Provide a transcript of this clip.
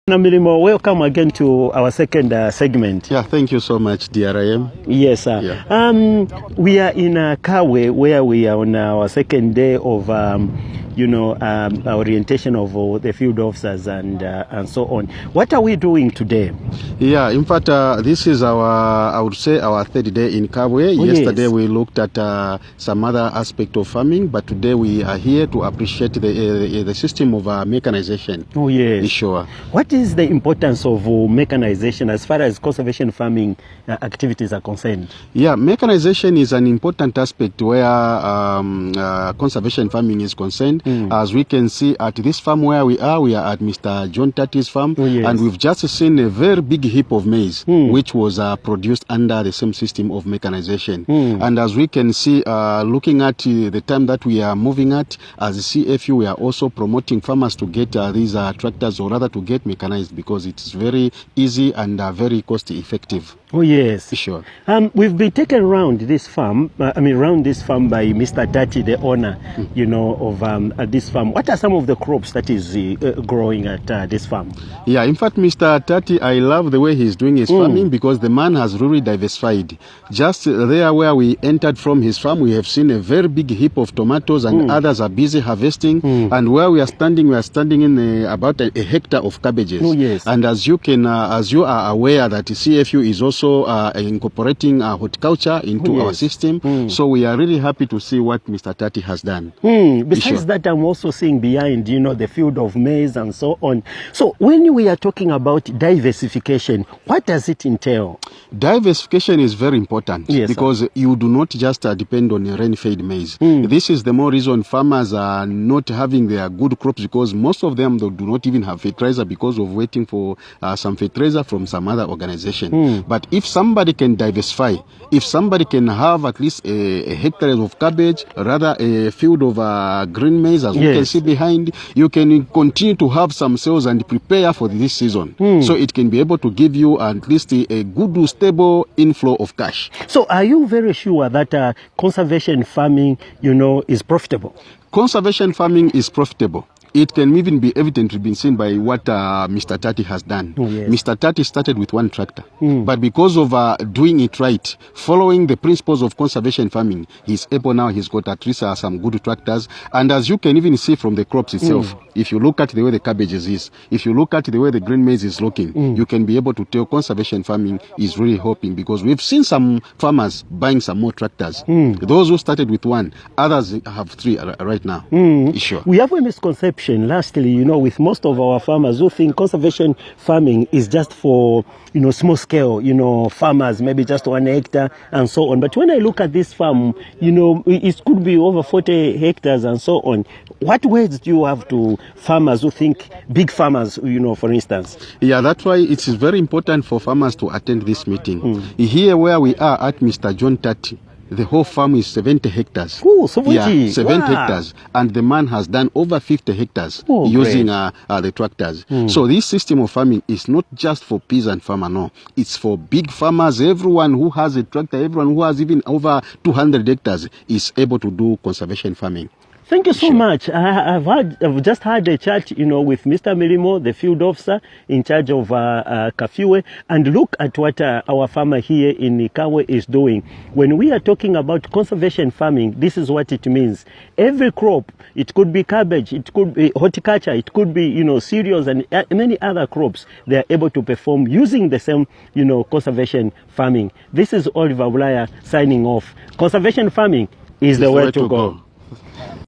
Namirimo, welcome again to our second segment. Yeah, thank you so much, DRIM. Yes, sir. Yeah. We are in Kawe, where we are on our second day of, orientation of the field officers and so on. What are we doing today? Yeah, in fact, this is I would say our third day in Kawe. Yesterday we looked at some other aspect of farming, but today we are here to appreciate the system of mechanization. Oh, yes. Sure. What is the importance of mechanization as far as conservation farming activities are concerned? Yeah, mechanization is an important aspect where conservation farming is concerned. As we can see at this farm where we are at Mr. John Tati's farm, and we've just seen a very big heap of maize, which was produced under the same system of mechanization. And as we can see, looking at the time that we are moving at, as a CFU, we are also promoting farmers to get these tractors, or rather to get mechanized, because it's very easy and very cost effective. Oh, yes. Sure. We've been taken around this farm, around this farm by Mr. Tati, the owner, of this farm. What are some of the crops that is growing at this farm? Yeah, in fact, Mr. Tati, I love the way he's doing his farming, because the man has really diversified. Just there where we entered from his farm, we have seen a very big heap of tomatoes, and others are busy harvesting. And where we are standing in about a hectare of cabbages. Oh, yes. And as you are aware that CFU is also incorporating horticulture into our system. So we are really happy to see what Mr. Tati has done. Besides that, I'm also seeing behind, the field of maize and so on. So when we are talking about diversification, what does it entail? Diversification is very important, because you do not just depend on rain-fed maize. This is the more reason farmers are not having their good crops, because most of them do not even have fertilizer because of waiting for some fertilizer from some other organization. But if somebody can diversify, if somebody can have at least a hectare of cabbage, rather a field of green maize, as we can see behind, you can continue to have some sales and prepare for this season. So it can be able to give you at least a good, stable inflow of cash. So are you very sure that conservation farming, is profitable? Conservation farming is profitable. It can even be evidently been seen by what Mr. Tati has done. Mr. Tati started with one tractor, but because of doing it right, following the principles of conservation farming, he's able now, he's got at least some good tractors. And as you can even see from the crops itself, if you look at the way the cabbages is, if you look at the way the green maize is looking, you can be able to tell conservation farming is really helping, because we've seen some farmers buying some more tractors. Those who started with one, others have 3 right now. Sure. We have a misconception, lastly, with most of our farmers who think conservation farming is just for, small scale, farmers, maybe just 1 hectare and so on. But when I look at this farm, it could be over 40 hectares and so on. What words do you have to farmers who think, big farmers, for instance? Yeah, that's why it's very important for farmers to attend this meeting. Here where we are at Mr. John Tati, the whole farm is 70 hectares. Oh, 70. Yeah, 70 hectares. And the man has done over 50 hectares using the tractors. So this system of farming is not just for peasant farmer, no. It's for big farmers. Everyone who has a tractor, everyone who has even over 200 hectares is able to do conservation farming. Thank you so much. I've just had a chat, with Mr. Mirimo, the field officer in charge of Kafiwe, and look at what our farmer here in Kawe is doing. When we are talking about conservation farming, this is what it means. Every crop, it could be cabbage, it could be horticulture, it could be, cereals and many other crops, they are able to perform using the same, conservation farming. This is Oliver signing off. Conservation farming is the way to go.